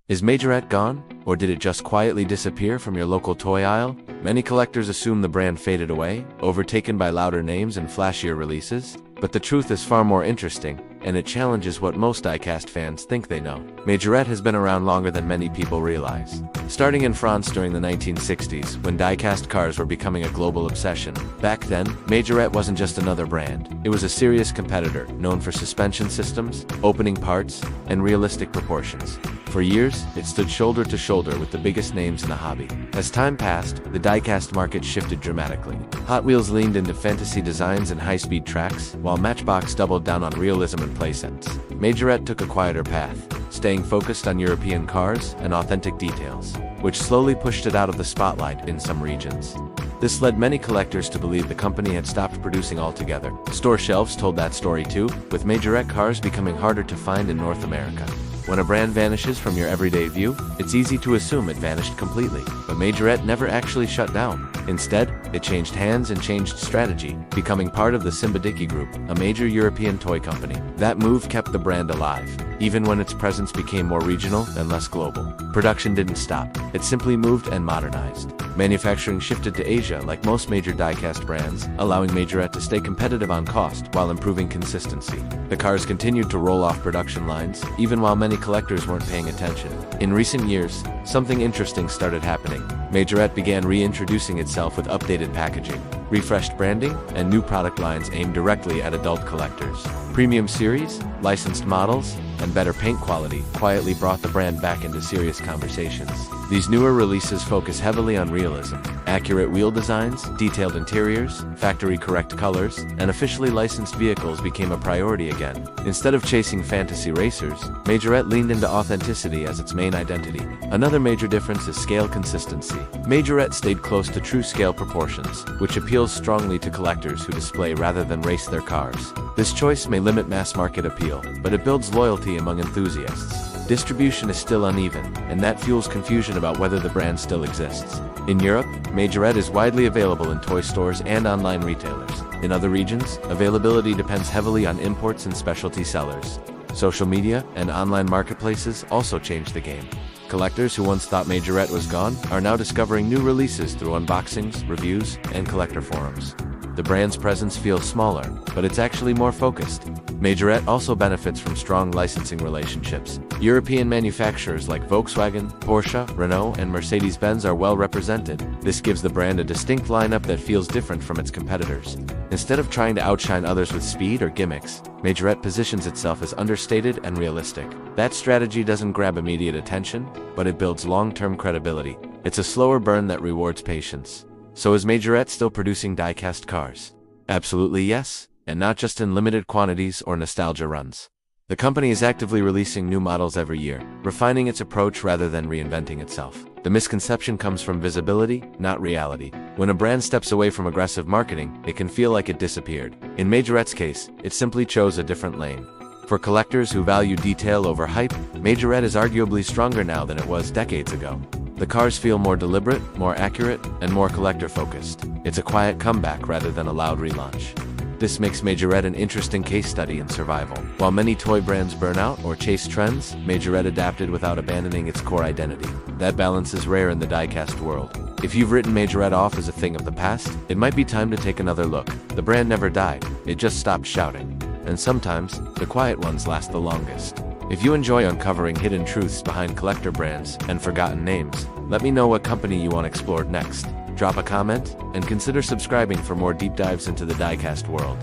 Is Majorette gone, or did it just quietly disappear from your local toy aisle? Many collectors assume the brand faded away, overtaken by louder names and flashier releases. But the truth is far more interesting, and it challenges what most Diecast fans think they know. Majorette has been around longer than many people realize. Starting in France during the 1960s, when Diecast cars were becoming a global obsession. Back then, Majorette wasn't just another brand. It was a serious competitor, known for suspension systems, opening parts, and realistic proportions. For years, it stood shoulder to shoulder with the biggest names in the hobby. As time passed, the Diecast market shifted dramatically. Hot Wheels leaned into fantasy designs and high-speed tracks, while Matchbox doubled down on realism and playsets. Majorette took a quieter path, staying focused on European cars and authentic details, which slowly pushed it out of the spotlight in some regions. This led many collectors to believe the company had stopped producing altogether. Store shelves told that story too, with Majorette cars becoming harder to find in North America. When a brand vanishes from your everyday view, it's easy to assume it vanished completely. But Majorette never actually shut down. Instead, it changed hands and changed strategy, becoming part of the Diecast Group, a major European toy company. That move kept the brand alive, even when its presence became more regional and less global. Production didn't stop. It simply moved and modernized. Manufacturing shifted to Asia like most major Diecast brands, allowing Majorette to stay competitive on cost while improving consistency. The cars continued to roll off production lines, even while many collectors weren't paying attention. In recent years, something interesting started happening. Majorette began reintroducing itself with updated packaging, refreshed branding, and new product lines aimed directly at adult collectors. Premium series, licensed models, and better paint quality quietly brought the brand back into serious conversations. These newer releases focus heavily on realism. Accurate wheel designs, detailed interiors, factory-correct colors, and officially licensed vehicles became a priority again. Instead of chasing fantasy racers, Majorette leaned into authenticity as its main identity. Another major difference is scale consistency. Majorette stayed close to true scale proportions, which appeals strongly to collectors who display rather than race their cars. This choice may limit mass-market appeal, but it builds loyalty among enthusiasts. Distribution is still uneven, and that fuels confusion about whether the brand still exists. In Europe, Majorette is widely available in toy stores and online retailers. In other regions, availability depends heavily on imports and specialty sellers. Social media and online marketplaces also changed the game. Collectors who once thought Majorette was gone are now discovering new releases through unboxings, reviews, and collector forums. The brand's presence feels smaller, but it's actually more focused. Majorette also benefits from strong licensing relationships. European manufacturers like Volkswagen, Porsche, Renault, and Mercedes-Benz are well represented. This gives the brand a distinct lineup that feels different from its competitors. Instead of trying to outshine others with speed or gimmicks, Majorette positions itself as understated and realistic. That strategy doesn't grab immediate attention, but it builds long-term credibility. It's a slower burn that rewards patience. So is Majorette still producing Diecast cars? Absolutely yes, and not just in limited quantities or nostalgia runs. The company is actively releasing new models every year, refining its approach rather than reinventing itself. The misconception comes from visibility, not reality. When a brand steps away from aggressive marketing, it can feel like it disappeared. In Majorette's case, it simply chose a different lane. For collectors who value detail over hype, Majorette is arguably stronger now than it was decades ago. The cars feel more deliberate, more accurate, and more collector-focused. It's a quiet comeback rather than a loud relaunch. This makes Majorette an interesting case study in survival. While many toy brands burn out or chase trends, Majorette adapted without abandoning its core identity. That balance is rare in the Diecast world. If you've written Majorette off as a thing of the past, it might be time to take another look. The brand never died, it just stopped shouting. And sometimes, the quiet ones last the longest. If you enjoy uncovering hidden truths behind collector brands and forgotten names, let me know what company you want explored next. Drop a comment, and consider subscribing for more deep dives into the Diecast world.